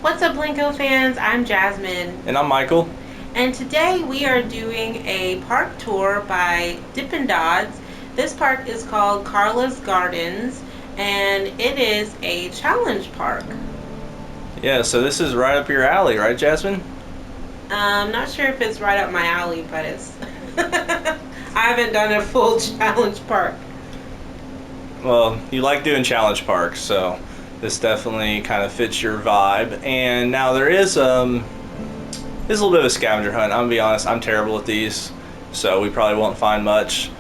What's up, Blinko fans? I'm Jasmine. And I'm Michael. And today we are doing a park tour by Dipindods. This park is called Carla's Gardens, and it is a challenge park. Yeah, so this is right up your alley, right, Jasmine? I'm not sure if it's right up my alley, but it's. I haven't done a full challenge park. Well, you like doing challenge parks, so this definitely kind of fits your vibe. And now there's a little bit of a scavenger hunt. I'm gonna be honest, I'm terrible at these, so we probably won't find much.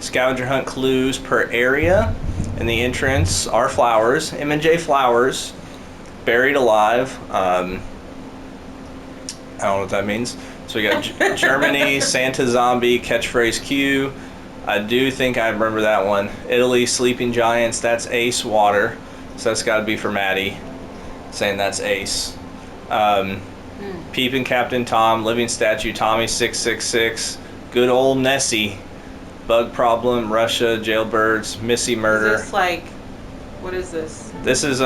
Scavenger hunt clues per area, and the entrance are flowers, M&J flowers, buried alive. I don't know what that means. So we got Germany, Santa Zombie, catchphrase Q. I do think I remember that one. Italy, Sleeping Giants, that's Ace Water. So that's got to be for Maddie, saying that's Ace. Peeping Captain Tom, Living Statue, Tommy 666, Good Old Nessie, Bug Problem, Russia, Jailbirds, Missy Murder. Is this like, what is this? This is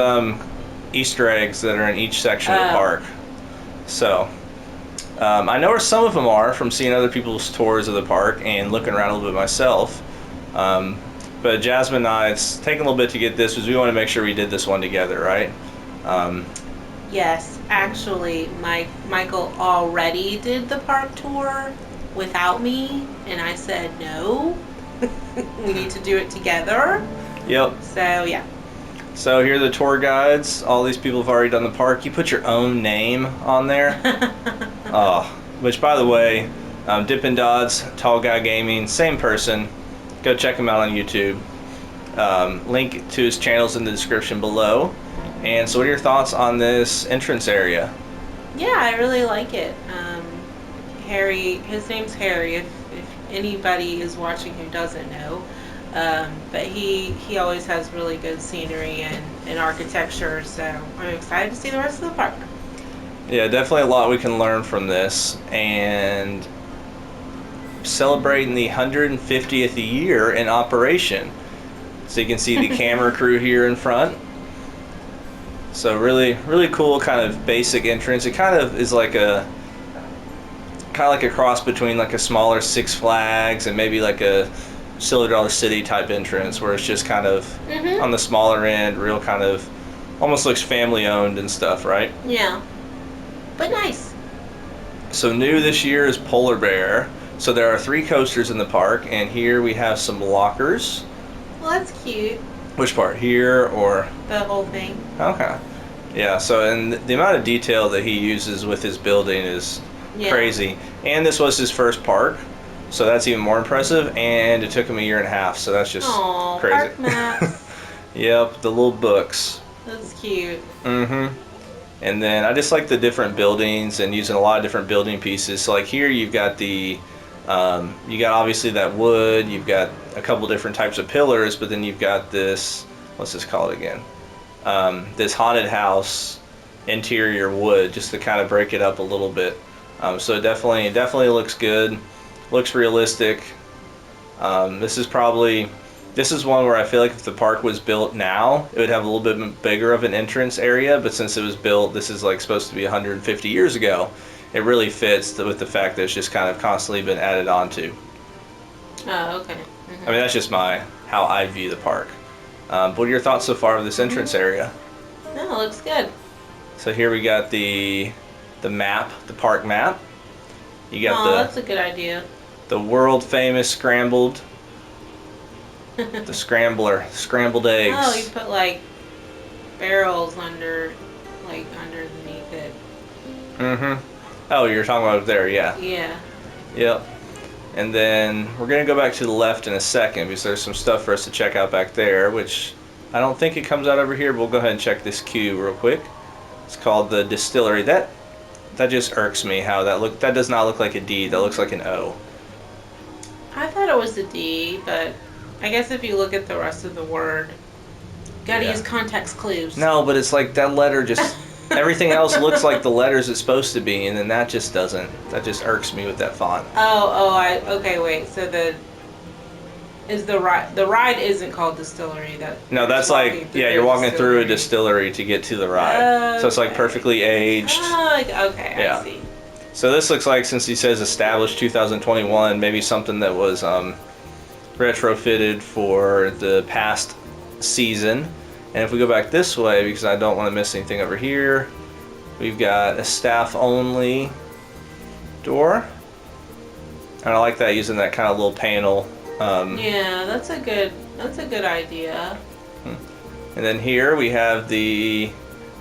Easter eggs that are in each section of the park. So I know where some of them are from seeing other people's tours of the park and looking around a little bit myself. But Jasmine and I, it's taken a little bit to get this because we want to make sure we did this one together, right? Yes, actually, Michael already did the park tour without me, and I said no. We need to do it together. Yep. So yeah. So here are the tour guides. All these people have already done the park. You put your own name on there. Oh, which by the way, Dipindods, Tall Guy Gaming, same person. Go check him out on YouTube. Link to his channels in the description below. And so what are your thoughts on this entrance area? Yeah, I really like it. Harry, his name's Harry, if anybody is watching who doesn't know. But he always has really good scenery and architecture, so I'm excited to see the rest of the park. Yeah, definitely a lot we can learn from this. And celebrating the 150th year in operation. So you can see the camera crew here in front. So really, really cool kind of basic entrance. It kind of is like a cross between like a smaller Six Flags and maybe like a Silver Dollar City type entrance, where it's just kind of on the smaller end, real kind of almost looks family owned and stuff, right? Yeah, but nice. So new this year is Polar Bear. So there are 3 coasters in the park, and here we have some lockers. Well, that's cute. Which part, here or the whole thing? Okay. Yeah, so and the amount of detail that he uses with his building is crazy. And this was his first park, so that's even more impressive. And it took him a year and a half, so that's just crazy. Park maps. Yep, the little books. That's cute. And then I just like the different buildings and using a lot of different building pieces. So like here you've got the you got obviously that wood, you've got a couple different types of pillars, but then you've got this, what's this called again? This haunted house interior wood, just to kind of break it up a little bit. So it definitely looks good, looks realistic. This is one where I feel like if the park was built now, it would have a little bit bigger of an entrance area, but since it was built, this is like supposed to be 150 years ago, it really fits with the fact that it's just kind of constantly been added onto. Oh, okay. I mean, that's just how I view the park. What are your thoughts so far of this entrance area? No, it looks good. So here we got the map, the park map. You got that's a good idea. The world famous scrambled, the scrambler, scrambled eggs. Oh, you put like barrels underneath it. Oh, you're talking about up there, yeah. Yeah. Yep. And then we're going to go back to the left in a second because there's some stuff for us to check out back there, which I don't think it comes out over here, but we'll go ahead and check this cube real quick. It's called the distillery. That just irks me how that does not look like a D, that looks like an O. I thought it was a D, but I guess if you look at the rest of the word, gotta use context clues. No, but it's like that letter just everything else looks like the letters it's supposed to be, and then that just doesn't. That just irks me with that font. Okay, wait. So Is the ride? The ride isn't called Distillery. That No, that's like, yeah, you're walking through a distillery to get to the ride. So it's like perfectly aged. Okay, Yeah. I see. So this looks like, since he says established 2021, maybe something that was retrofitted for the past season. And if we go back this way, because I don't want to miss anything over here, we've got a staff only door. And I like that, using that kind of little panel. Yeah, that's a good idea. And then here we have the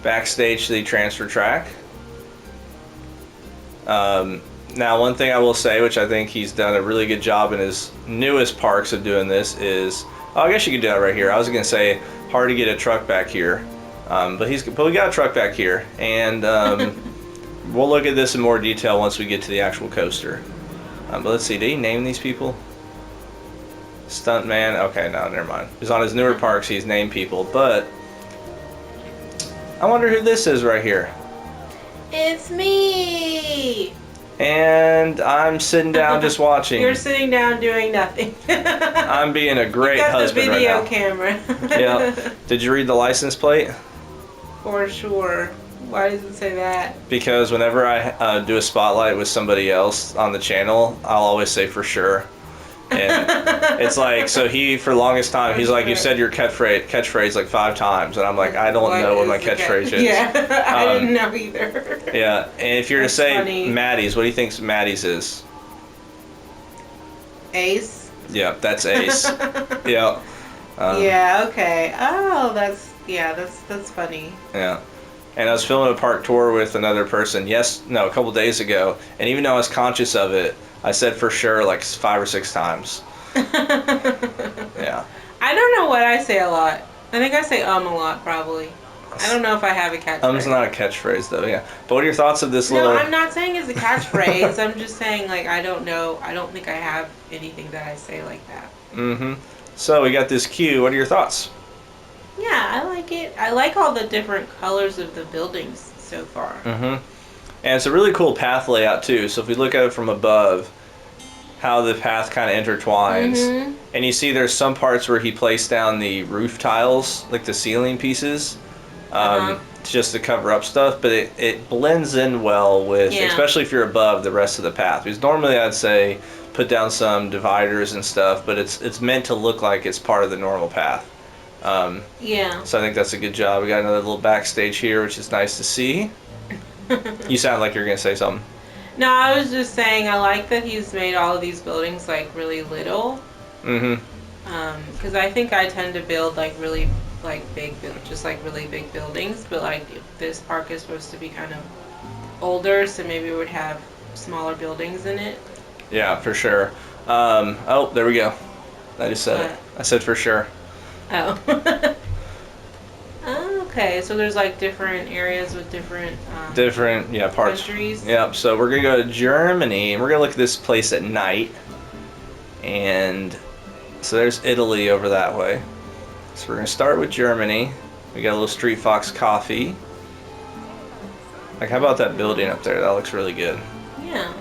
backstage to the transfer track. Now, one thing I will say, which I think he's done a really good job in his newest parks of doing this, is, oh, I guess you could do that right here. I was gonna say hard to get a truck back here, but we got a truck back here, and we'll look at this in more detail once we get to the actual coaster. But let's see, did he name these people? Stuntman. Okay, no, never mind. He's on his newer parks. He's named people, but I wonder who this is right here. It's me. And I'm sitting down just watching. You're sitting down doing nothing. I'm being a great husband right now. The video camera. Yeah. Did you read the license plate? For sure. Why does it say that? Because whenever I do a spotlight with somebody else on the channel, I'll always say for sure. And it's like, so he, for the longest time, he's like, you said your catchphrase like 5 times. And I'm like, I don't know what my catchphrase is. Yeah, I didn't know either. Yeah, and if you're to say funny. Maddie's, what do you think Maddie's is? Ace? Yeah, that's Ace. Yeah. Yeah, okay. Oh, that's funny. Yeah. And I was filming a park tour with another person, a couple days ago, and even though I was conscious of it, I said for sure like 5 or 6 times. Yeah. I don't know what I say a lot. I think I say a lot, probably. I don't know if I have a catchphrase. It's not a catchphrase though, yeah. But what are your thoughts of this little... No, I'm not saying it's a catchphrase. I'm just saying, like, I don't know. I don't think I have anything that I say like that. Mm-hmm. So we got this queue. What are your thoughts? Yeah, I like it. I like all the different colors of the buildings so far. Mm-hmm. And it's a really cool path layout too. So if we look at it from above, how the path kind of intertwines. Mm-hmm. And you see there's some parts where he placed down the roof tiles, like the ceiling pieces, just to cover up stuff. But it blends in well with, especially if you're above the rest of the path. Because normally I'd say put down some dividers and stuff, but it's meant to look like it's part of the normal path. Yeah. So I think that's a good job. We got another little backstage here, which is nice to see. You sound like you're going to say something. No, I was just saying I like that he's made all of these buildings like really little. Mm-hmm. Because I think I tend to build like really like big, just like really big buildings. But like this park is supposed to be kind of older, so maybe it would have smaller buildings in it. Yeah, for sure. Oh, there we go. I just said it. I said for sure. Oh. Okay, so there's like different areas with different parts. Countries. Yep. So we're gonna go to Germany, and we're gonna look at this place at night. And so there's Italy over that way. So we're gonna start with Germany. We got a little Street Fox coffee. Like, how about that building up there? That looks really good. Yeah.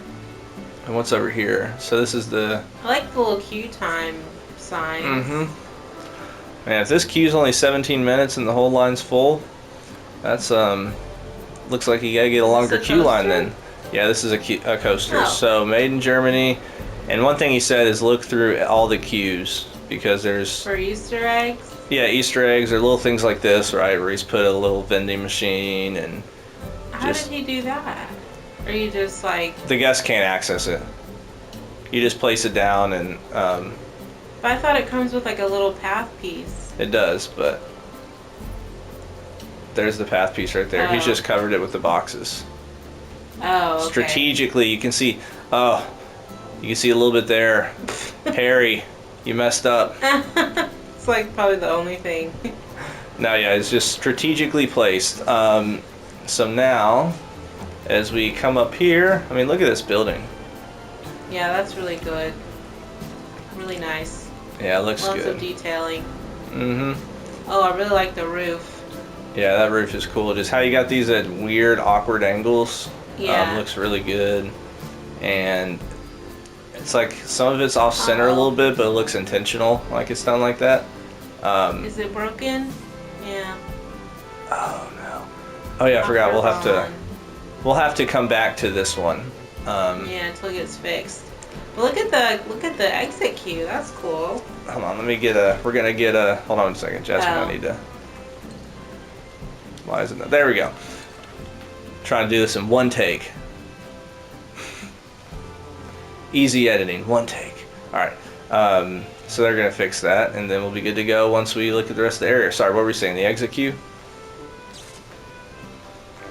And what's over here? So this is the... I like the little queue time signs. Mm-hmm. Man, if this queue's only 17 minutes and the whole line's full, that's, looks like you gotta get a longer queue line then. Yeah, this is a coaster. Oh. So, made in Germany. And one thing he said is look through all the queues, because there's... For Easter eggs? Yeah, Easter eggs or little things like this, right, where he's put a little vending machine and... How did he do that? Or you just like... The guests can't access it. You just place it down and... But I thought it comes with like a little path piece. It does, but... There's the path piece right there. Oh. He's just covered it with the boxes. Oh, okay. Strategically, you can see... Oh, you can see a little bit there. Harry, you messed up. It's like probably the only thing. No, yeah, it's just strategically placed. So now, as we come up here, I mean, look at this building. Yeah, that's really good. Really nice. Yeah, it looks good. Lots of detailing. Mm-hmm. Oh, I really like the roof. Yeah, that roof is cool. Just how you got these at weird, awkward angles. Yeah. Looks really good. And It's like some of it's off center a little bit, but it looks intentional, like it's done like that. Is it broken? Yeah. Oh no. Oh yeah, I forgot. We'll have to come back to this one. Yeah, until it gets fixed. But look at the exit queue. That's cool. Hold on, we're gonna get a. Hold on a second, Jasmine. I need to. Why isn't that? There we go. Trying to do this in one take. Easy editing, one take. All right. So they're gonna fix that, and then we'll be good to go once we look at the rest of the area. Sorry, what were we saying? The exit queue?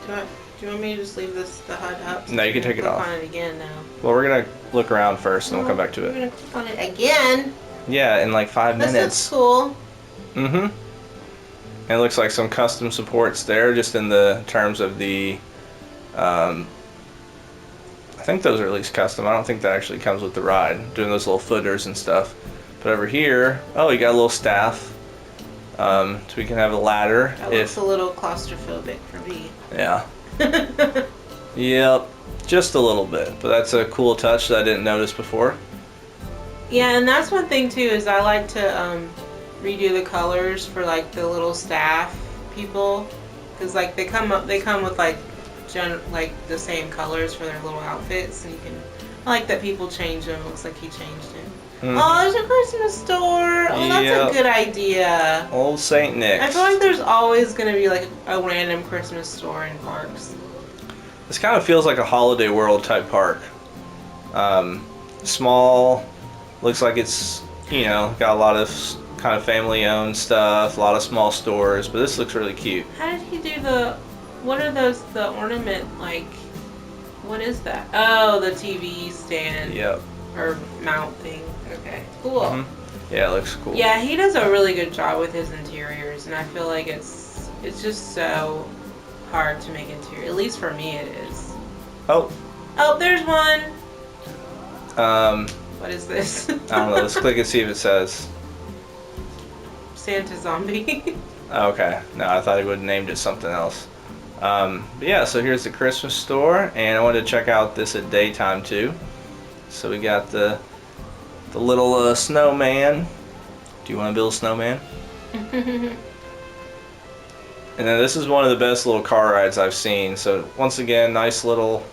Do you want me to just leave the HUD up? No, you can take it off. Click on it again now. Well, we're gonna look around first, and we'll come back to We're it. gonna click on it again. Yeah, in like 5 minutes. This looks cool. Mm-hmm. And it looks like some custom supports there, just in the terms of the. I think those are at least custom. I don't think that actually comes with the ride, doing those little footers and stuff. But over here, oh, you got a little staff. So we can have a ladder. That looks a little claustrophobic for me. Yeah. Yep. Just a little bit. But that's a cool touch that I didn't notice before. Yeah, and that's one thing too, is I like to redo the colors for like the little staff people. Because like they come with like the same colors for their little outfits, and I like that people change them. Looks like he changed it. Mm-hmm. Oh, there's a Christmas store. Oh, that's a good idea. Old St. Nick's. I feel like there's always going to be like a random Christmas store in parks. This kind of feels like a Holiday World type park. Small, looks like it's, got a lot of kind of family owned stuff, a lot of small stores, but this looks really cute. How did he do what are those, the ornament, like, what is that? Oh, the TV stand. Yep. Or mount thing. Okay, cool. Mm-hmm. Yeah, it looks cool. Yeah, he does a really good job with his interiors, and I feel like it's just so hard to make interior. At least for me, it is. Oh, there's one. What is this? I don't know. Let's click and see if it says Santa zombie. Okay. No, I thought he would have named it something else. But yeah, so here's the Christmas store, and I wanted to check out this at daytime too. So we got the little snowman. Do you want to build a snowman? And then this is one of the best little car rides I've seen. So once again, nice little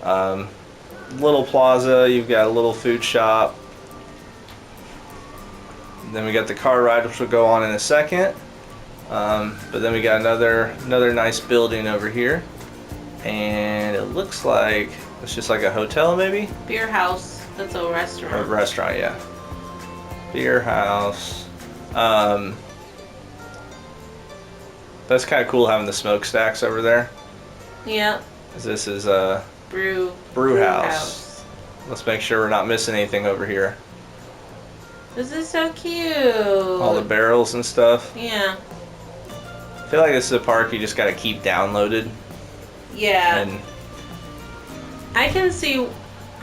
plaza. You've got a little food shop. Then we got the car ride, which we'll go on in a second. But then we got another nice building over here, and it looks like it's just like a hotel, maybe. Beer house. That's a restaurant. A restaurant, yeah. Beer house. That's kind of cool having the smokestacks over there. Yeah. This is a brew house. Let's make sure we're not missing anything over here. This is so cute. All the barrels and stuff. Yeah. I feel like this is a park you just got to keep downloaded. Yeah. And I can see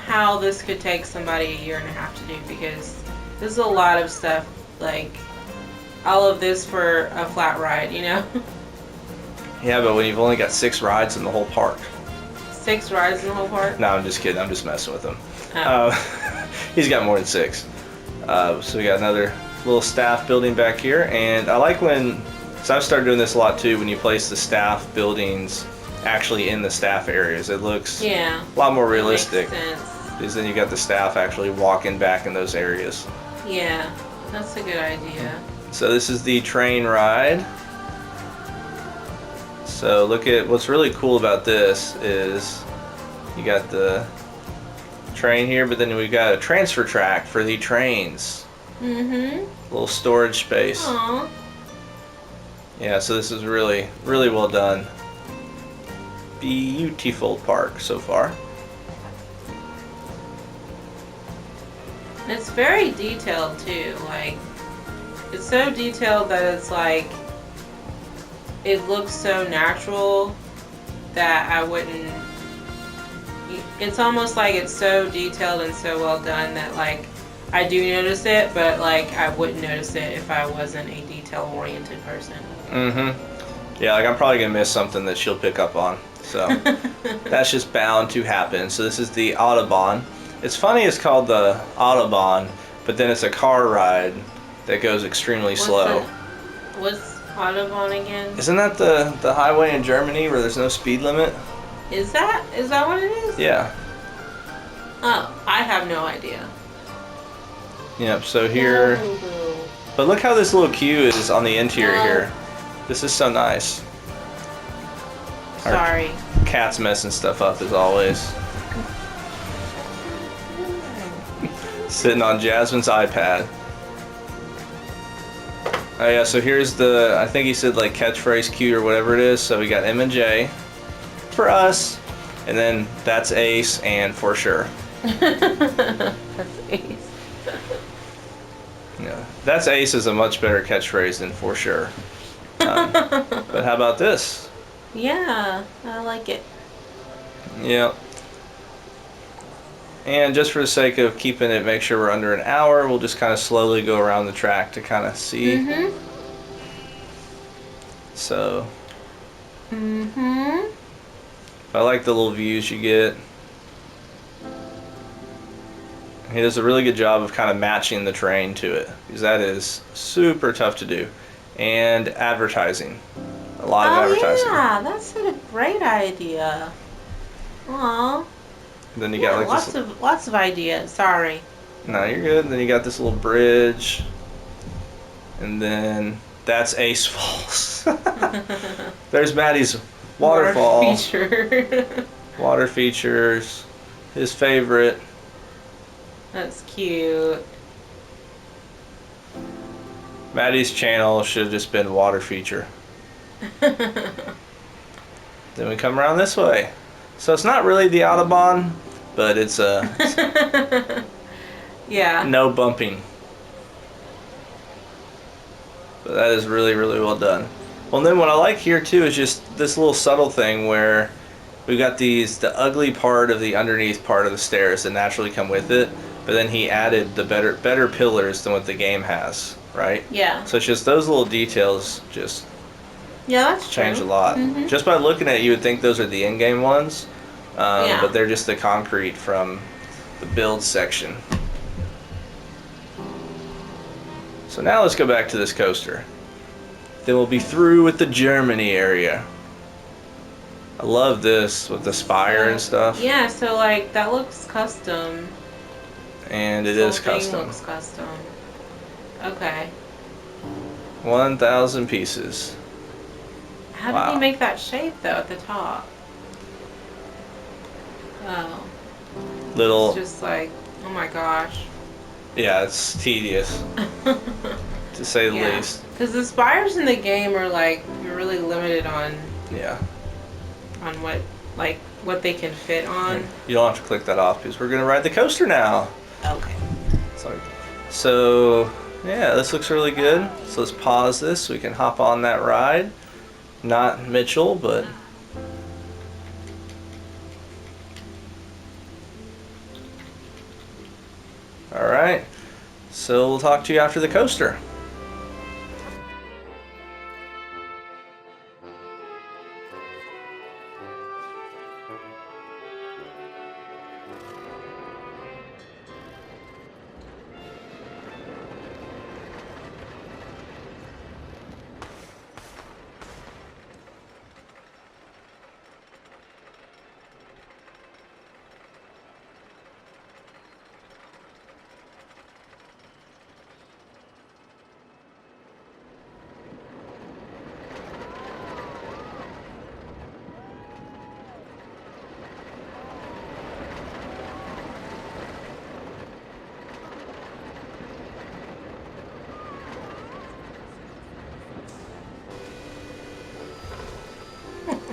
how this could take somebody a year and a half to do, because this is a lot of stuff, like all of this for a flat ride, Yeah, but when you've only got 6 rides in the whole park. 6 rides in the whole park? No, I'm just kidding. I'm just messing with him. Oh. He's got more than 6. So we got another little staff building back here, and I like so I've started doing this a lot too, when you place the staff buildings actually in the staff areas. It looks a lot more realistic, because then you got the staff actually walking back in those areas. Yeah, that's a good idea. So this is the train ride. So look at what's really cool about this is you got the train here, but then we got a transfer track for the trains. Mm-hmm. Little storage space. Aww. Yeah, so this is really, really well done. Beautiful park so far. It's very detailed too. Like, it's so detailed that it's like, it looks so natural that I wouldn't. It's almost like it's so detailed and so well done that like I do notice it, but like I wouldn't notice it if I wasn't a detail-oriented person. Mm-hmm. Yeah, like I'm probably gonna miss something that she'll pick up on. So that's just bound to happen. So this is the Autobahn. It's funny it's called the Autobahn, but then it's a car ride that goes extremely slow. What's Autobahn again? Isn't that the highway in Germany where there's no speed limit? Is that what it is? Yeah. Oh, I have no idea. Yep, so here... But look how this little queue is on the interior here. This is so nice. Sorry. Our cat's messing stuff up as always. Sitting on Jasmine's iPad. Oh yeah, so here's the, I think he said like catchphrase queue or whatever it is. So we got M and J for us, and then that's Ace and for sure. That's Ace. Yeah, that's Ace is a much better catchphrase than for sure. But how about this? Yeah, I like it. Yep. And just for the sake of keeping it, make sure we're under an hour, we'll just kind of slowly go around the track to kind of see. Mm-hmm. So. Mm-hmm. I like the little views you get. He does a really good job of kind of matching the terrain to it, because that is super tough to do. And advertising. A lot of advertising. Yeah, that's a great idea. Aw. And then you got like lots of ideas. Sorry. No, you're good. Then you got this little bridge. And then that's Ace Falls. There's Maddie's waterfall. Water feature. Water features. His favorite. That's cute. Maddie's channel should have just been water feature. Then we come around this way. So it's not really the Autobahn, but it's yeah. no bumping. But that is really, really well done. Well, and then what I like here too is just this little subtle thing where we've got the ugly part of the underneath part of the stairs that naturally come with it, but then he added the better pillars than what the game has, right? Yeah. So it's just those little details just that's change true. a lot. Mm-hmm. Just by looking at it, you would think those are the in-game ones, but they're just the concrete from the build section. So now let's go back to this coaster. Then we'll be through with the Germany area. I love this with the spire and stuff. Yeah, so like that looks custom. And it is custom. Looks custom. Okay. 1,000 pieces. How did he make that shape though at the top? Oh. Little. It's just like, oh my gosh. Yeah, it's tedious, to say the least. Because the spires in the game are like, you're really limited on. Yeah. On what they can fit on. You don't have to click that off because we're gonna ride the coaster now. Okay. Sorry. So yeah, this looks really good. So let's pause this so we can hop on that ride. Not Mitchell, but all right. So we'll talk to you after the coaster.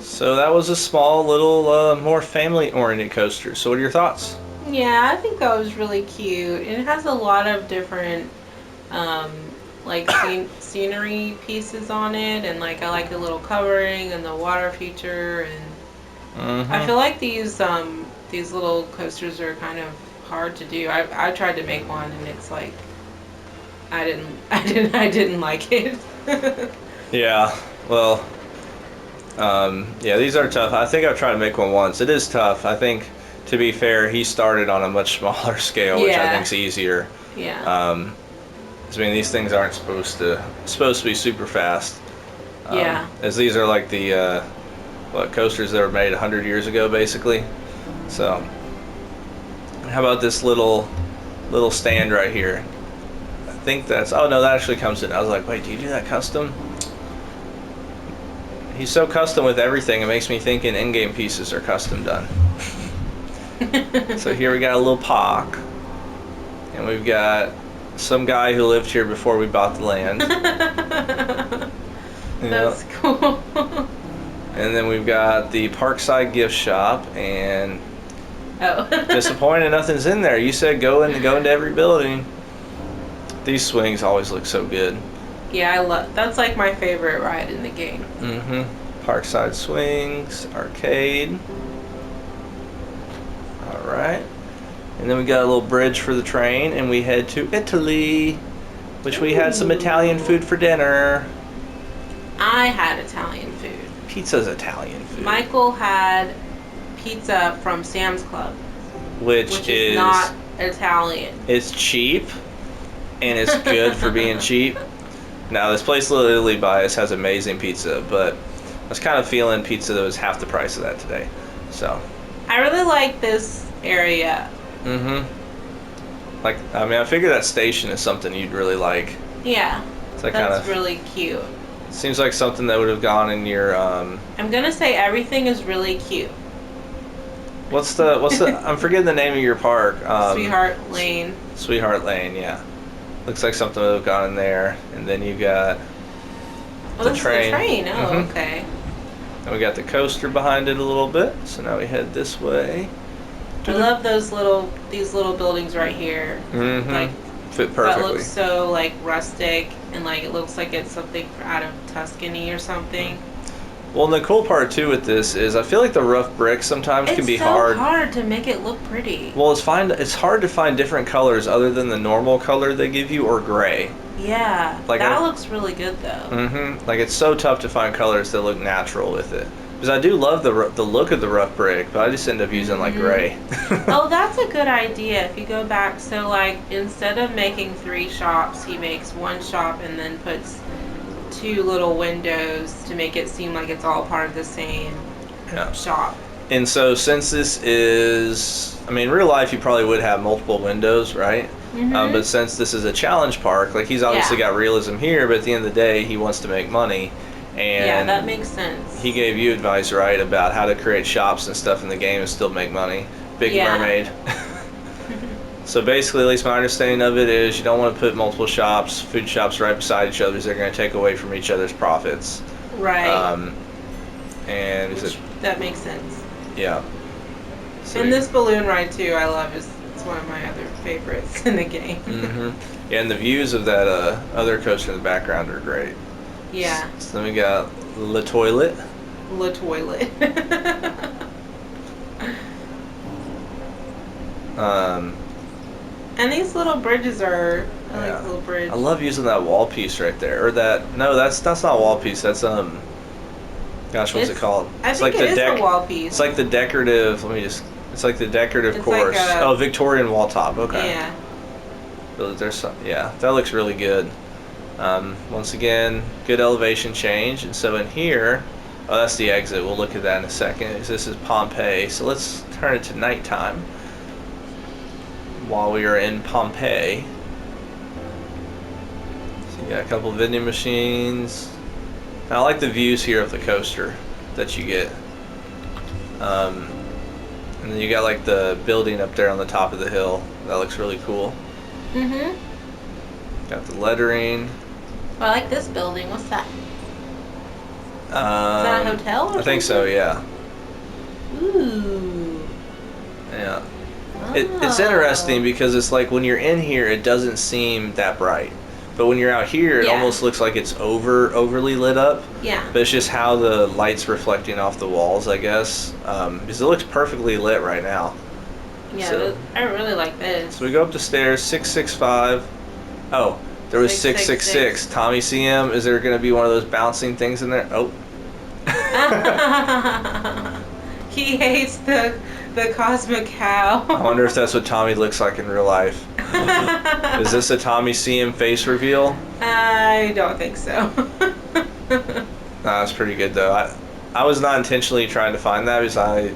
So that was a small little, more family-oriented coaster. So what are your thoughts? Yeah, I think that was really cute. And it has a lot of different, like scenery pieces on it, and like I like the little covering and the water feature, and I feel like these little coasters are kind of hard to do. I tried to make one, and it's like I didn't like it. Yeah, well. Yeah, these are tough. I think I've tried to make one once. It is tough. I think to be fair, he started on a much smaller scale, which I Yeah. think's easier. Yeah. 'Cause, I mean, these things aren't supposed to be super fast. Yeah. As these are like the coasters that were made 100 years ago, basically. So, how about this little stand right here? I think that's. Oh no, that actually comes in. I was like, wait, do you do that custom? He's so custom with everything. It makes me think in-game pieces are custom done. So here we got a little Pock, and we've got some guy who lived here before we bought the land. That's cool. And then we've got the Parkside gift shop, and Oh. disappointed nothing's in there. You said go into every building. These swings always look so good. Yeah, I love. That's like my favorite ride in the game. Parkside swings, arcade. All right. And then we got a little bridge for the train, and we head to Italy, which we had some Italian food for dinner. I had Italian food. Pizza's Italian food. Michael had pizza from Sam's Club, which is not Italian. It's cheap, and it's good for being cheap. Now, this place, Little Italy by us, has amazing pizza, but I was kind of feeling pizza that was half the price of that today. So. I really like this area. Like, I mean, I figure that station is something you'd really like. Yeah. It's like that's really cute. Seems like something that would have gone in your. I'm gonna say everything is really cute. What's the? I'm forgetting the name of your park. Sweetheart Lane. Sweetheart Lane, yeah. Looks like something would have gone in there, and then you got the train. The train. Oh, okay. And we got the coaster behind it a little bit, so now we head this way. I love these little buildings right here. Like, fit perfectly. That looks so like rustic, and like it looks like it's something out of Tuscany or something. Well, and the cool part too with this is I feel like the rough brick sometimes can be hard. It's so hard to make it look pretty. Well, it's hard to find different colors other than the normal color they give you or gray. Yeah, like that looks really good though. Like it's so tough to find colors that look natural with it. Because I do love the look of the rough brick, but I just end up using like gray. Oh, that's a good idea. If you go back, so like instead of making 3 shops, he makes 1 shop and then puts 2 little windows to make it seem like it's all part of the same shop. And so since this is, I mean, in real life you probably would have multiple windows, right? But since this is a challenge park, like he's obviously got realism here, but at the end of the day he wants to make money. And yeah, that makes sense. He gave you advice, right, about how to create shops and stuff in the game and still make money. Big Mermaid. So basically, at least my understanding of it is you don't want to put multiple shops, food shops right beside each other. They're going to take away from each other's profits. Right. And that makes sense. Yeah. So and this balloon ride too, I love. It's one of my other favorites in the game. Yeah, and the views of that other coaster in the background are great. Yeah. So then we got Le Toilet. Le Toilet. And these little bridges are. I like the little bridge. I love using that wall piece right there, or that. No, that's not wall piece. That's Gosh, what's it called? I think it is a wall piece. It's like the decorative. It's like the decorative course. Oh, Victorian wall top. Okay. Yeah. There's some. Yeah, that looks really good. Once again, good elevation change. And so in here, oh, that's the exit. We'll look at that in a second. This is Pompeii. So let's turn it to nighttime while we are in Pompeii. So you got a couple of vending machines. I like the views here of the coaster that you get. And then you got like the building up there on the top of the hill. That looks really cool. Got the lettering. Oh, I like this building. What's that? Is that a hotel or something? I think so, yeah. Ooh. Yeah. It's interesting because it's like when you're in here, it doesn't seem that bright. But when you're out here, it almost looks like it's overly lit up. Yeah. But it's just how the light's reflecting off the walls, I guess. Because it looks perfectly lit right now. Yeah, so, I really like this. So we go up the stairs, 665. Oh, there was 666. Tommy CM, is there going to be one of those bouncing things in there? Oh. He hates the the cosmic cow. I wonder if that's what Tommy looks like in real life. Is this a Tommy CM face reveal? I don't think so. Nah, that's pretty good though. I was not intentionally trying to find that because I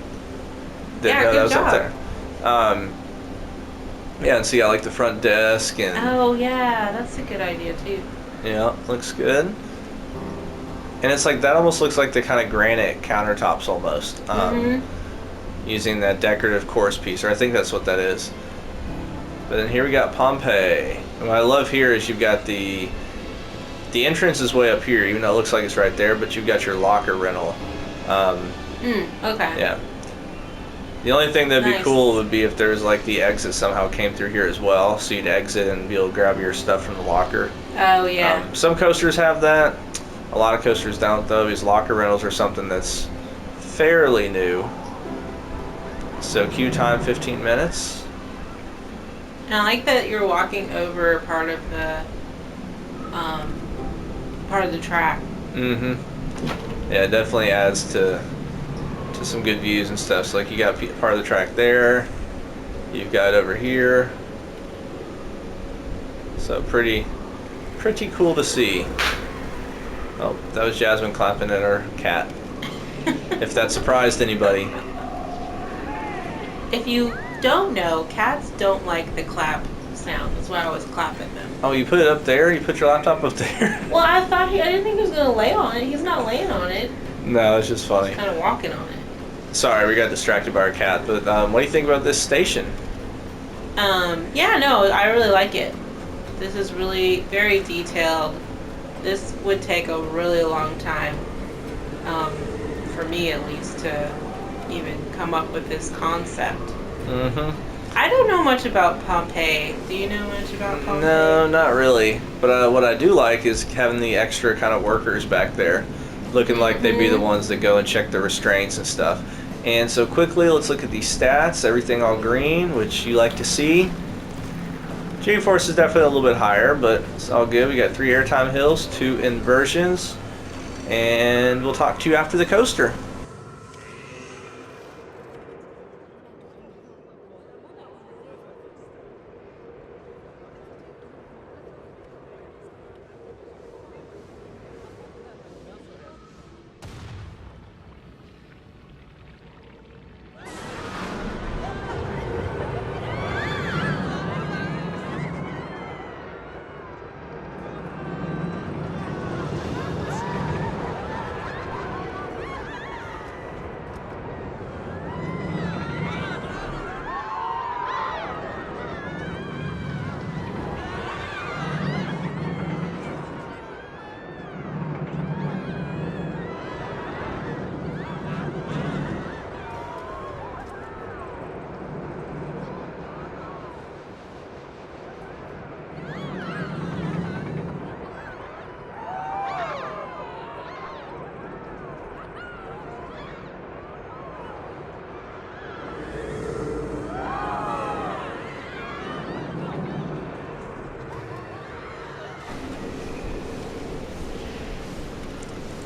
didn't know that was up there. Yeah, and see, I like the front desk and. Oh yeah, that's a good idea too. Yeah, looks good. And it's like that almost looks like the kind of granite countertops almost. Using that decorative course piece, or I think that's what that is. But then here we got Pompeii. And what I love here is you've got the entrance is way up here, even though it looks like it's right there, but you've got your locker rental. Okay. Yeah. The only thing that'd Nice. be cool would be if there's like the exit somehow came through here as well, so you'd exit and be able to grab your stuff from the locker. Oh yeah. Some coasters have that. A lot of coasters don't though, because locker rentals are something that's fairly new. So queue time 15 minutes. And I like that you're walking over part of the track. Yeah, it definitely adds to some good views and stuff. So like you got part of the track there, you've got over here. So pretty cool to see. Oh, that was Jasmine clapping at her cat. If that surprised anybody. If you don't know, cats don't like the clap sound. That's why I always clap at them. Oh, you put it up there? You put your laptop up there? Well, I didn't think he was going to lay on it. He's not laying on it. No, it's just funny. He's kind of walking on it. Sorry, we got distracted by our cat, but what do you think about this station? Yeah, no, I really like it. This is really very detailed. This would take a really long time, for me at least, to even come up with this concept. I don't know much about Pompeii. Do you know much about Pompeii? No, not really. But what I do like is having the extra kind of workers back there, looking like they'd be the ones that go and check the restraints and stuff. And so quickly, let's look at these stats. Everything all green, which you like to see. G-force is definitely a little bit higher, but it's all good. We got 3 airtime hills, 2 inversions, and we'll talk to you after the coaster.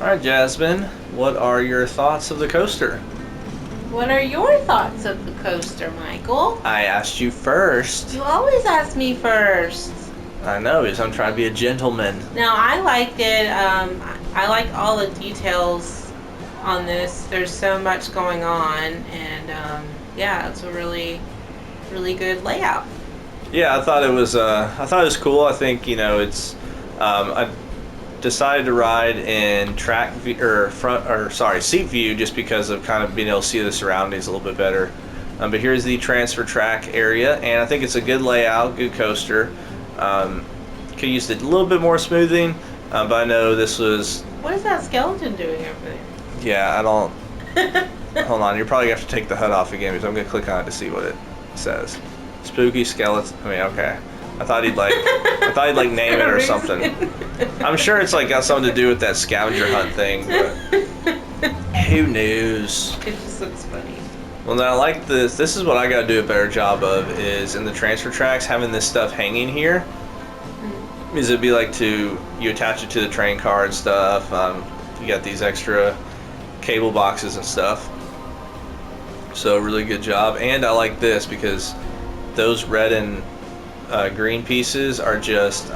Alright, Jasmine, what are your thoughts of the coaster? What are your thoughts of the coaster, Michael? I asked you first. You always ask me first. I know, because I'm trying to be a gentleman. No, I liked it. I like all the details on this. There's so much going on, and yeah, it's a really, really good layout. Yeah, I thought it was cool. I think, you know, it's I decided to ride in track view, seat view, just because of kind of being able to see the surroundings a little bit better. But here's the transfer track area, and I think it's a good layout, good coaster. Could use a little bit more smoothing, but I know this was. What is that skeleton doing over there? Yeah, I don't. Hold on, you're probably gonna have to take the HUD off again, because I'm gonna click on it to see what it says. Spooky skeleton. I mean, okay. I thought he'd like name it or something. I'm sure it's like got something to do with that scavenger hunt thing, but who knows? It just looks funny. Well, now I like this. This is what I got to do a better job of, is in the transfer tracks having this stuff hanging here. Because it'd be like you attach it to the train car and stuff. You got these extra cable boxes and stuff. So really good job. And I like this because those red and green pieces are just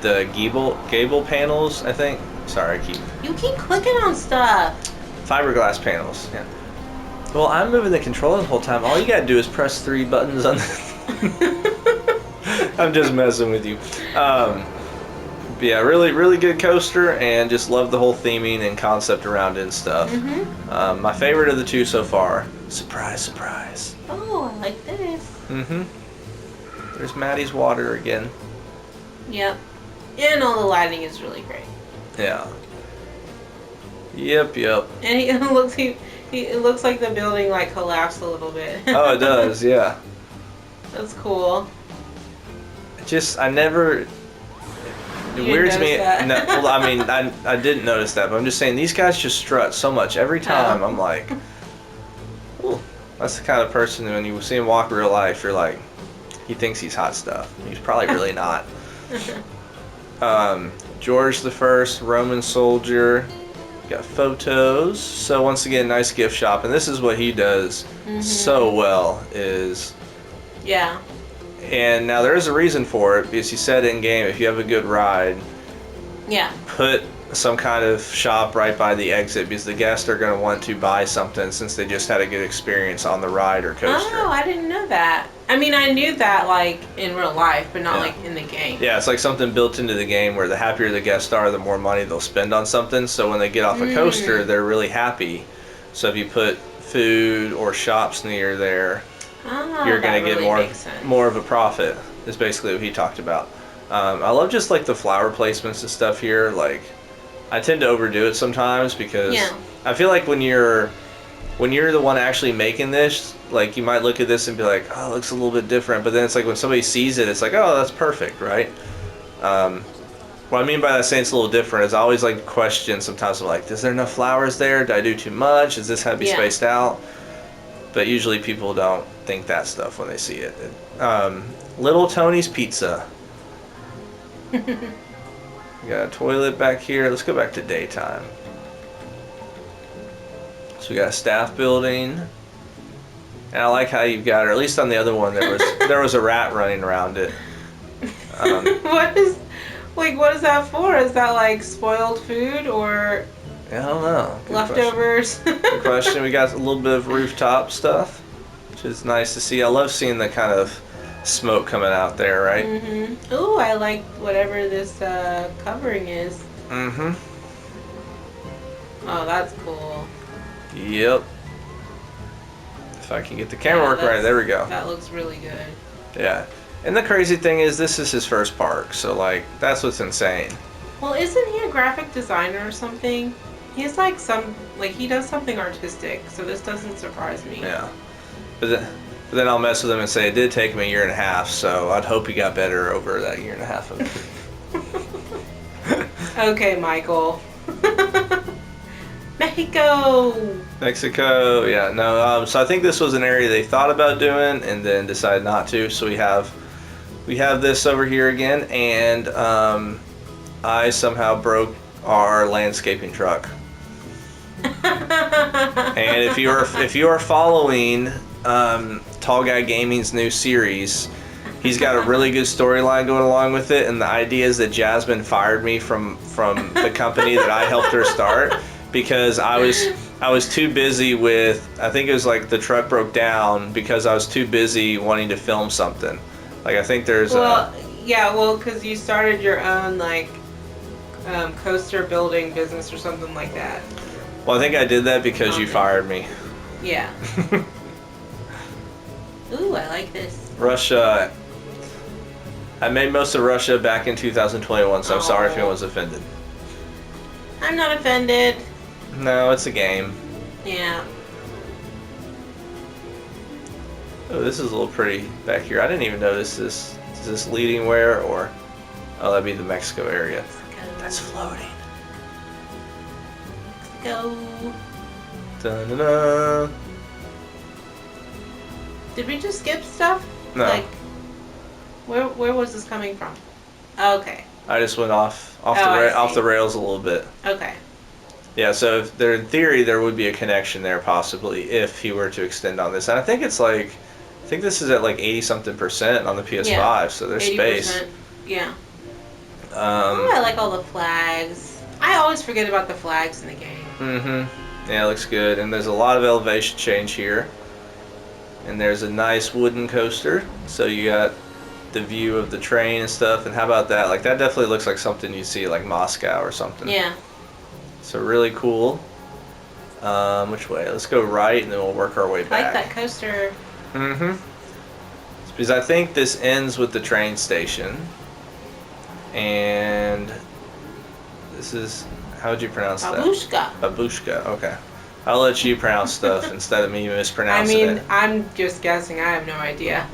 the gable panels, I think. Sorry, You keep clicking on stuff. fiberglass panels. Yeah. Well, I'm moving the controller the whole time. All you gotta do is press 3 buttons on. I'm just messing with you. But yeah, really, really good coaster, and just love the whole theming and concept around it and stuff. My favorite of the two so far. Surprise, surprise. Oh, I like this. There's Maddie's water again. Yep. And all the lighting is really great. Yeah. Yep. And it looks like the building like collapsed a little bit. Oh, it does, yeah. That's cool. I never. It weirds me. That. No, well, I mean, I didn't notice that, but I'm just saying these guys just strut so much every time. I'm like, ooh, that's the kind of person when you see him walk in real life, you're like, he thinks he's hot stuff. He's probably really not. George the First, Roman soldier. Got photos. So once again, nice gift shop, and this is what he does so well is. Yeah. And now there is a reason for it, because he said in game, if you have a good ride, put some kind of shop right by the exit, because the guests are going to want to buy something since they just had a good experience on the ride or coaster. Oh, I didn't know that. I mean, I knew that like in real life, but not like in the game. Yeah, it's like something built into the game where the happier the guests are, the more money they'll spend on something. So when they get off a coaster, they're really happy. So if you put food or shops near there, you're going to really get more of a profit, is basically what he talked about. I love just like the flower placements and stuff here. Like, I tend to overdo it sometimes because I feel like when you're the one actually making this, like you might look at this and be like, oh, it looks a little bit different. But then it's like when somebody sees it, it's like, oh, that's perfect, right? What I mean by that saying it's a little different is I always like to question sometimes. I'm like, is there enough flowers there? Did I do too much? Is this how to be spaced out? But usually people don't think that stuff when they see it. Little Tony's Pizza. We got a toilet back here. Let's go back to daytime. So we got a staff building. And I like how you've got, or at least on the other one, there was a rat running around it. What is that for? Is that like spoiled food or I don't know. Good leftovers? Good question. We got a little bit of rooftop stuff, which is nice to see. I love seeing the kind of smoke coming out there, right? Ooh, I like whatever this covering is. Oh, that's cool. Yep. If I can get the camera working right, there we go. That looks really good. Yeah. And the crazy thing is, this is his first park, so like that's what's insane. Well, isn't he a graphic designer or something? He's like he does something artistic, so this doesn't surprise me. Yeah. But then I'll mess with him and say it did take him a year and a half, so I'd hope he got better over that year and a half of it. Okay, Michael. Mexico, yeah, no. So I think this was an area they thought about doing and then decided not to. So we have this over here again, and I somehow broke our landscaping truck. And if you are following Tall Guy Gaming's new series, he's got a really good storyline going along with it, and the idea is that Jasmine fired me from the company that I helped her start because I was too busy with, I think it was like the truck broke down because I was too busy wanting to film something. Like I think there's because you started your own like coaster building business or something like that. Well, I think I did that because you fired me. Yeah. Ooh, I like this. Russia. I made most of Russia back in 2021, so I'm sorry if anyone's offended. I'm not offended. No, it's a game. Yeah. Oh, this is a little pretty back here. I didn't even notice this. Is this leading where or? Oh, that'd be the Mexico area. That's floating. Go. Da-da-da. Did we just skip stuff? No. Like, where was this coming from? Okay. I just went off the rails a little bit. Okay. Yeah, so if there, in theory, there would be a connection there possibly if he were to extend on this. And I think it's like, I think this is at like 80 something percent on the PS5, Yeah, so there's 80%. space. Yeah. Um, Oh, I like all the flags. I always forget about the flags in the game. Yeah, it looks good. And there's a lot of elevation change here. And there's a nice wooden coaster. So you got the view of the train and stuff. And how about that? Like, that definitely looks like something you see like Moscow or something. Yeah. So really cool. Which way? Let's go right and then we'll work our way I like back. that coaster. Because I think this ends with the train station. And this is, how would you pronounce Babushka. that? Babushka. Okay. I'll let you pronounce stuff instead of me mispronouncing it. I'm just guessing. I have no idea.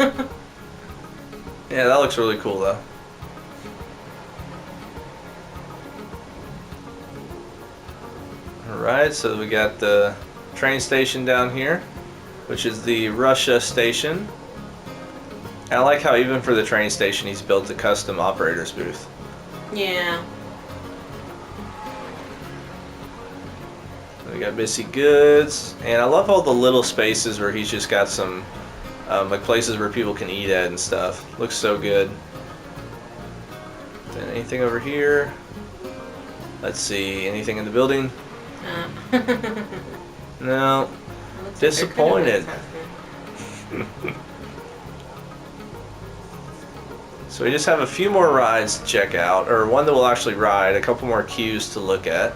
Yeah, that looks really cool though. Alright, so we got the train station down here, which is the Russia station. And I like how even for the train station he's built a custom operator's booth. Yeah. We got Missy Goods, and I love all the little spaces where he's just got some like places where people can eat at and stuff. Looks so good. Then anything over here? Let's see, anything in the building? No. Disappointed. So we just have a few more rides to check out, or one that we'll actually ride, a couple more queues to look at.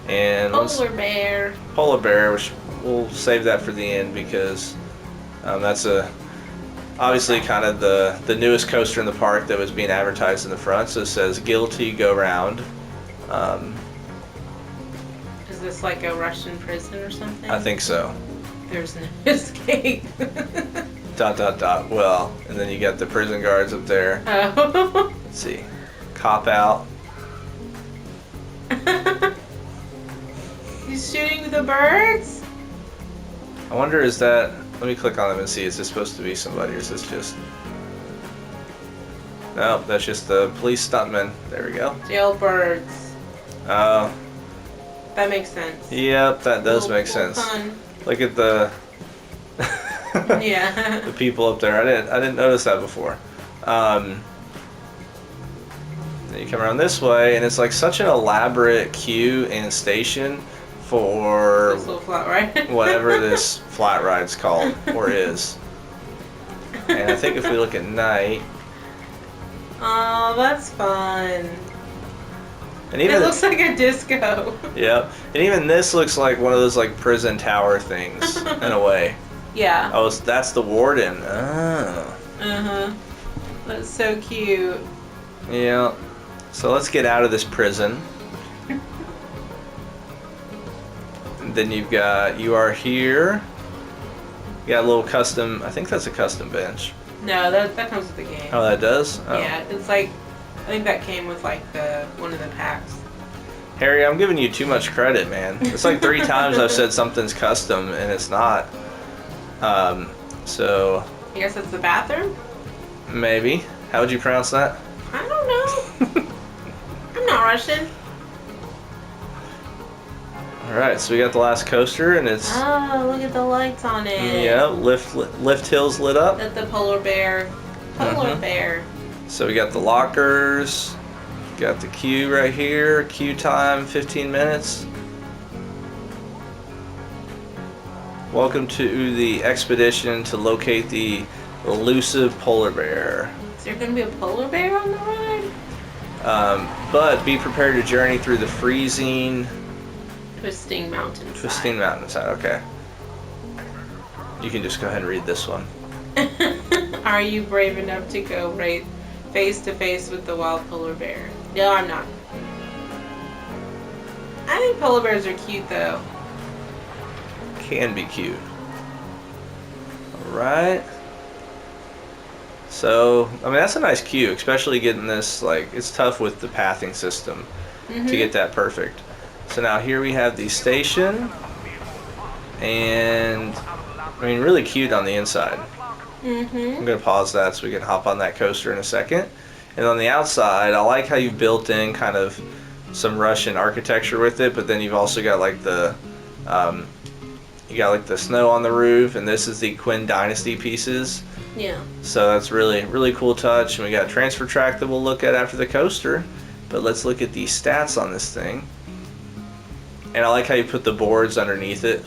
And Polar bear, which we'll save that for the end because that's obviously kind of the newest coaster in the park that was being advertised in the front. So it says "Guilty, Go Round." Is this like a Russian prison or something? I think so. There's no escape. ... Well, and then you got the prison guards up there. Oh. Let's see, cop out. He's shooting the birds? I wonder, is that... Let me click on them and see. Is this supposed to be somebody, or is this just... No, that's just the police stuntman. There we go. Jailbirds. Oh. That makes sense. Yep, that does make sense. Fun. Look at the... Yeah. the people up there. I didn't notice that before. Then you come around this way, and it's like such an elaborate queue and station for This little flat ride. whatever this flat ride's called or is. And I think if we look at night, Oh, that's fun. and even It looks like a disco. Yep, and even this looks like one of those like prison tower things in a way. Yeah. Oh, that's the warden. Oh. Uh-huh. That's so cute. Yeah. So let's get out of this prison. And then you've got, you are here. You got a little custom, I think that's a custom bench. No, that comes with the game. Oh, that does? Oh. Yeah, it's like, I think that came with like one of the packs. Harry, I'm giving you too much credit, man. It's like 3 times I've said something's custom and it's not. So... I guess it's the bathroom? Maybe. How would you pronounce that? I don't know. I'm not Russian. Alright, so we got the last coaster and it's... Oh, look at the lights on it. Yeah, lift hills lit up. That's the polar bear. Polar bear. So we got the lockers, got the queue right here, queue time 15 minutes. Welcome to the expedition to locate the elusive polar bear. Is there going to be a polar bear on the ride? But be prepared to journey through the freezing... Twisting mountainside, okay. You can just go ahead and read this one. Are you brave enough to go right face to face with the wild polar bear? No, I'm not. I think polar bears are cute though. Can be cute. Alright. So, I mean, that's a nice queue, especially getting this, like, it's tough with the pathing system to get that perfect. So now here we have the station, and, I mean, really cute on the inside. I'm going to pause that so we can hop on that coaster in a second. And on the outside, I like how you built in kind of some Russian architecture with it, but then you've also got like the you got like the snow on the roof, and this is the Quinn Dynasty pieces. Yeah. So that's really cool touch. And we got transfer track that we'll look at after the coaster. But let's look at the stats on this thing. And I like how you put the boards underneath it.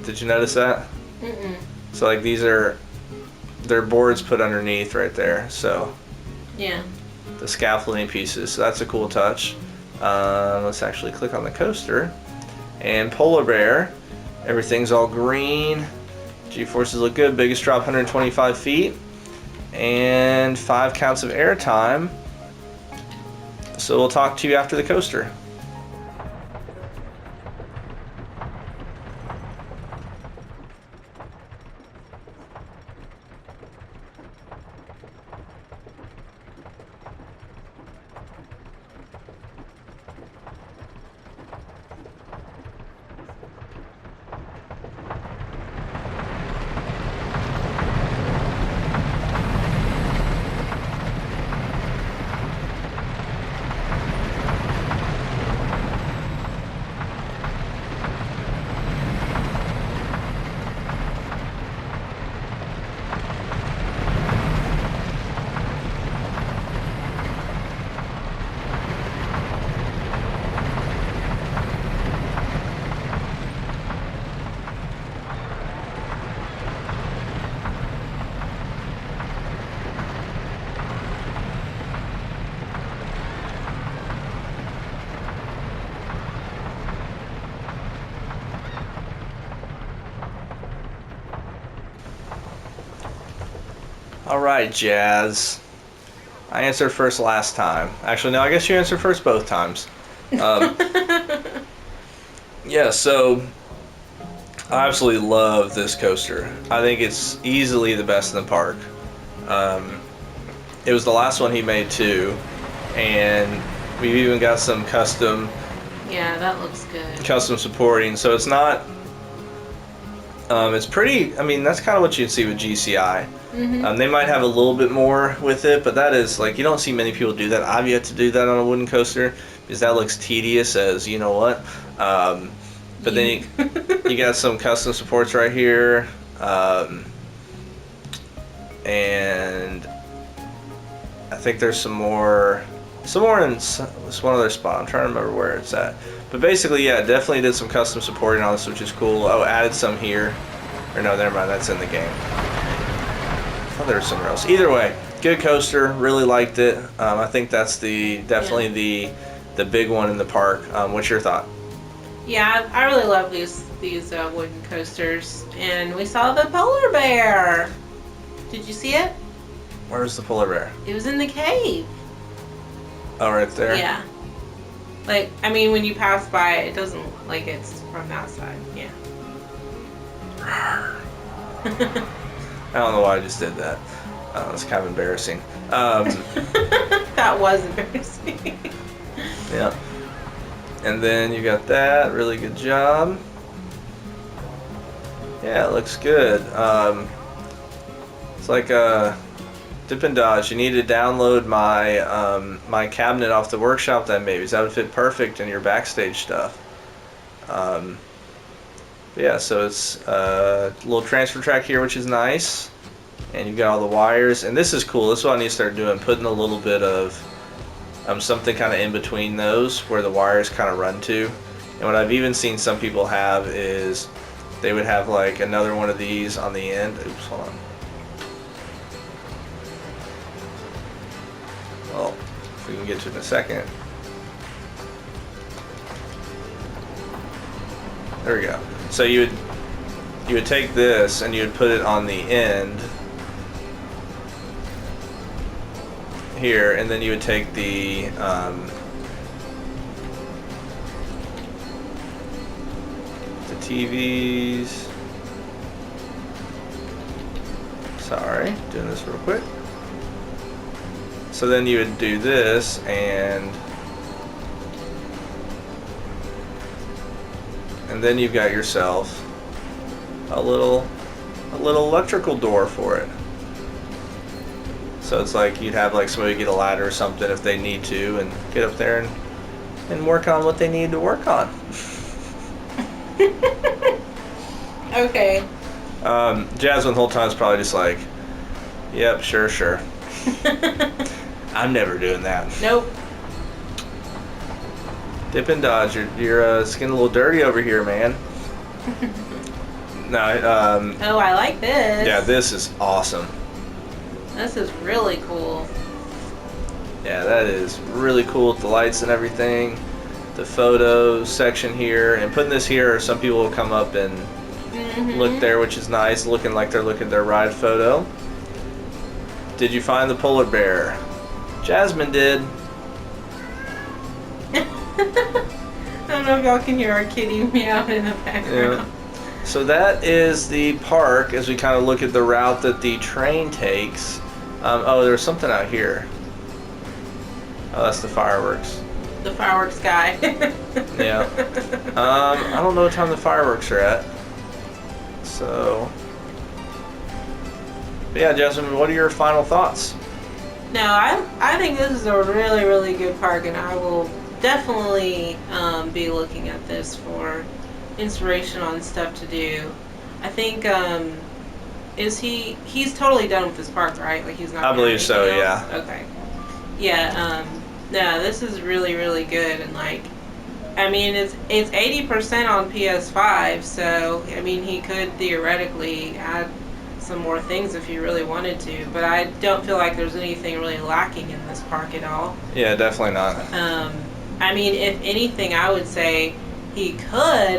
Did you notice that? Mm-mm. So like they're boards put underneath right there. So yeah, the scaffolding pieces. So that's a cool touch. Let's actually click on the coaster. And Polar Bear. Everything's all green. G-forces look good. Biggest drop 125 feet. And 5 counts of air time. So we'll talk to you after the coaster. All right, Jazz. I answered first last time. Actually, no, I guess you answered first both times. Yeah, so I absolutely love this coaster. I think it's easily the best in the park. It was the last one he made too, and we've even got some custom yeah, that looks good. Custom supporting. So it's not. It's pretty. I mean, that's kind of what you'd see with GCI. Mm-hmm. They might have a little bit more with it, but that is like you don't see many people do that. I've yet to do that on a wooden coaster because that looks tedious as you know what. But then you got some custom supports right here, and I think there's some more in this one other spot. I'm trying to remember where it's at. But basically, yeah, definitely did some custom supporting on this, which is cool. Oh, added some here. Or no, never mind, that's in the game. I thought there was somewhere else. Either way, good coaster. Really liked it. I think that's definitely the big one in the park. What's your thought? Yeah, I really love these wooden coasters. And we saw the polar bear. Did you see it? Where's the polar bear? It was in the cave. Oh, right there? Yeah. Like, I mean, when you pass by it, it doesn't look like it's from that side. Yeah. I don't know why I just did that. It's kind of embarrassing. That was embarrassing. Yeah. And then you got that. Really good job. Yeah, it looks good. It's like Dipindods. You need to download my my cabinet off the workshop then maybe. That would fit perfect in your backstage stuff. Yeah, so it's a little transfer track here, which is nice. And you've got all the wires. And this is cool. This is what I need to start doing. Putting a little bit of something kind of in between those where the wires kind of run to. And what I've even seen some people have is they would have like another one of these on the end. Oops, hold on. Well, if we can get to it in a second. There we go. So you would take this and you would put it on the end here, and then you would take the TVs. Sorry, doing this real quick. So then you would do this and then you've got yourself a little electrical door for it. So it's like you'd have like somebody get a ladder or something if they need to and get up there and work on what they need to work on. Okay. Jasmine the whole time is probably just like, yep, sure. I'm never doing that. Nope. Dipindods, you're skin a little dirty over here, man. No, Oh, I like this. yeah, this is awesome. This is really cool. Yeah, that is really cool with the lights and everything. The photo section here, and putting this here, some people will come up and look there, which is nice, looking like they're looking at their ride photo. Did you find the polar bear? Jasmine did. I don't know if y'all can hear our kitty meow in the background. Yeah. So that is the park as we kind of look at the route that the train takes. Oh, there's something out here. Oh, that's the fireworks. The fireworks guy. Yeah. I don't know what time the fireworks are at. So, but yeah, Jasmine, what are your final thoughts? No, I think this is a really, really good park, and I will definitely be looking at this for inspiration on stuff to do. I think he's totally done with this park, right? Like he's not. I believe so. else? Yeah. Okay. Yeah. No, this is really, really good, and like, I mean, it's 80% on PS5, so I mean, he could theoretically add some more things if he really wanted to, but I don't feel like there's anything really lacking in this park at all. Yeah, definitely not. I mean, if anything, I would say he could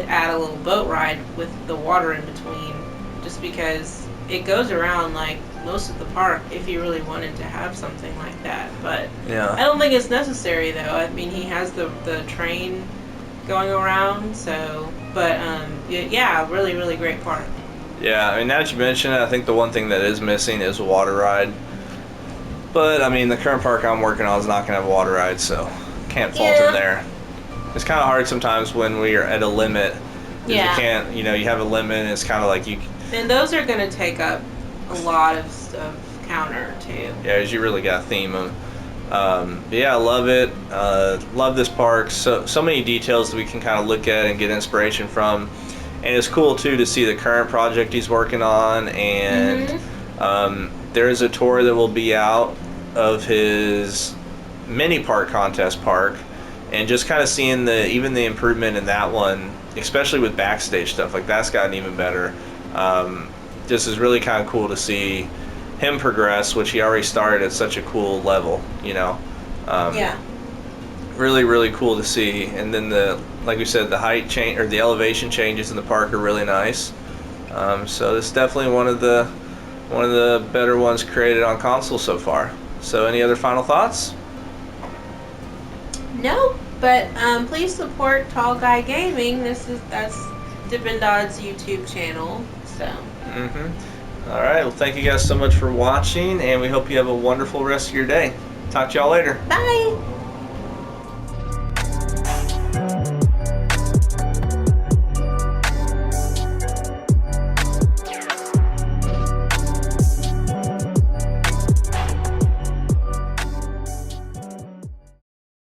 add a little boat ride with the water in between, just because it goes around like most of the park if he really wanted to have something like that. But Yeah. I don't think it's necessary, though. I mean, he has the train going around, so, but yeah, really, really great park. Yeah, I mean, now that you mention it, I think the one thing that is missing is a water ride. But I mean, the current park I'm working on is not going to have a water ride, so can't fault him there. It's kind of hard sometimes when we are at a limit. Yeah. You can't, you have a limit, and it's kind of like you. And those are going to take up a lot of counter too. Yeah, 'cause you really got to theme them. But yeah, I love it. Love this park. So many details that we can kind of look at and get inspiration from. And it's cool too to see the current project he's working on. And there is a tour that will be out of his mini park contest park, and just kind of seeing even the improvement in that one, especially with backstage stuff, like that's gotten even better. This is really kind of cool to see him progress, which he already started at such a cool level, Yeah. Really, really cool to see. And then like we said, the height change or the elevation changes in the park are really nice. So it's definitely one of the better ones created on console so far. So any other final thoughts? No, but please support Tall Guy Gaming. That's Dipindods' YouTube channel. So. All right. Well, thank you guys so much for watching, and we hope you have a wonderful rest of your day. Talk to y'all later. Bye.